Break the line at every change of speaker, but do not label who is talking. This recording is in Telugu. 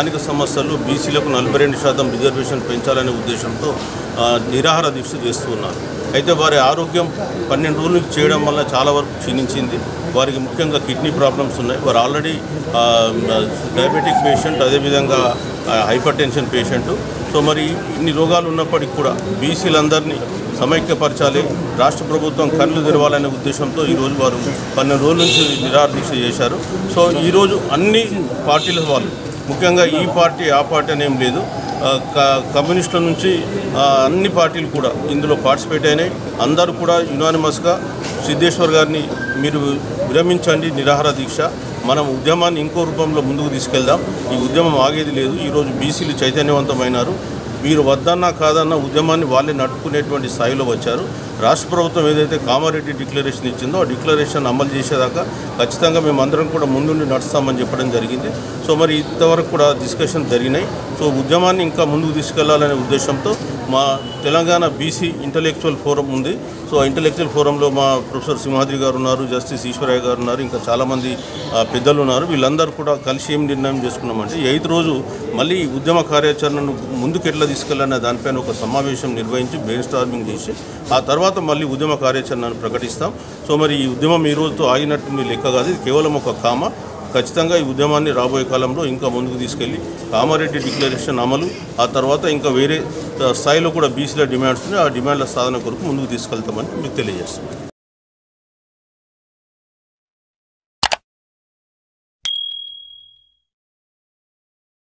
స్థానిక సమస్యలు బీసీలకు 42% రిజర్వేషన్ పెంచాలనే ఉద్దేశంతో నిరాహార దీక్ష చేస్తూ ఉన్నారు. అయితే వారి ఆరోగ్యం 12 రోజుల నుంచి చేయడం వల్ల చాలా వరకు క్షీణించింది. వారికి ముఖ్యంగా కిడ్నీ ప్రాబ్లమ్స్ ఉన్నాయి. వారు ఆల్రెడీ డయాబెటిక్ పేషెంట్, అదేవిధంగా హైపర్ టెన్షన్ పేషెంటు. సో మరి ఇన్ని రోగాలు ఉన్నప్పటికీ కూడా బీసీలందరినీ సమైక్యపరచాలి, రాష్ట్ర ప్రభుత్వం కళ్ళు తెరవాలనే ఉద్దేశంతో ఈరోజు వారు 12 రోజుల నుంచి నిరాహార దీక్ష చేశారు. సో ఈరోజు అన్ని పార్టీల వాళ్ళు, ముఖ్యంగా ఈ పార్టీ ఆ పార్టీ అనేం లేదు, కమ్యూనిస్టుల నుంచి అన్ని పార్టీలు కూడా ఇందులో పార్టిసిపేట్ అయినాయి. అందరూ కూడా యునానిమస్గా సిద్ధేశ్వర్ గారిని మీరు విరమించండి నిరాహార దీక్ష, మనం ఉద్యమాన్ని ఇంకో రూపంలో ముందుకు తీసుకెళ్దాం, ఈ ఉద్యమం ఆగేది లేదు, ఈరోజు బీసీలు చైతన్యవంతమైనారు, మీరు వద్దన్నా కాదన్నా ఉద్యమాన్ని వాళ్ళే నడుపుకునేటువంటి స్థాయిలో వచ్చారు. రాష్ట్ర ప్రభుత్వం ఏదైతే కామారెడ్డి డిక్లరేషన్ ఇచ్చిందో ఆ డిక్లరేషన్ అమలు చేసేదాకా ఖచ్చితంగా మేమందరం కూడా ముందుండి నడుస్తామని చెప్పడం జరిగింది. సో మరి ఇంతవరకు కూడా డిస్కషన్ జరిగినాయి. సో ఉద్యమాన్ని ఇంకా ముందుకు తీసుకెళ్లాలనే ఉద్దేశంతో మా తెలంగాణ బీసీ ఇంటలెక్చువల్ ఫోరం ఉంది. సో ఇంటలెక్చువల్ ఫోరంలో మా ప్రొఫెసర్ సింహాద్రి గారు ఉన్నారు, జస్టిస్ ఈశ్వరయ్య గారు ఉన్నారు, ఇంకా చాలామంది పెద్దలు ఉన్నారు. వీళ్ళందరూ కూడా కలిసి ఏం నిర్ణయం చేసుకున్నామంటే 8వ రోజు మళ్ళీ ఉద్యమ కార్యాచరణను ముందుకు ఎట్లా తీసుకెళ్లాలనే దానిపైన ఒక సమావేశం నిర్వహించి బ్రెయిన్ స్టార్మింగ్ చేసి ఆ తర్వాత మళ్ళీ ఉద్యమ కార్యాచరణను ప్రకటిస్తాం. సో మరి ఈ ఉద్యమం ఈ రోజుతో ఆగినట్టు లెక్క కాదు, ఇది కేవలం ఒక కామ. ఖచ్చితంగా ఈ ఉద్యమాన్ని రాబోయే కాలంలో ఇంకా ముందుకు తీసుకెళ్ళి కామారెడ్డి డిక్లరేషన్ అమలు, ఆ తర్వాత ఇంకా వేరే స్థాయిలో కూడా బీసీల డిమాండ్స్ ఉన్నాయి, ఆ డిమాండ్ల సాధన కొరకు ముందుకు తీసుకెళ్తామని మీకు తెలియజేస్తాం.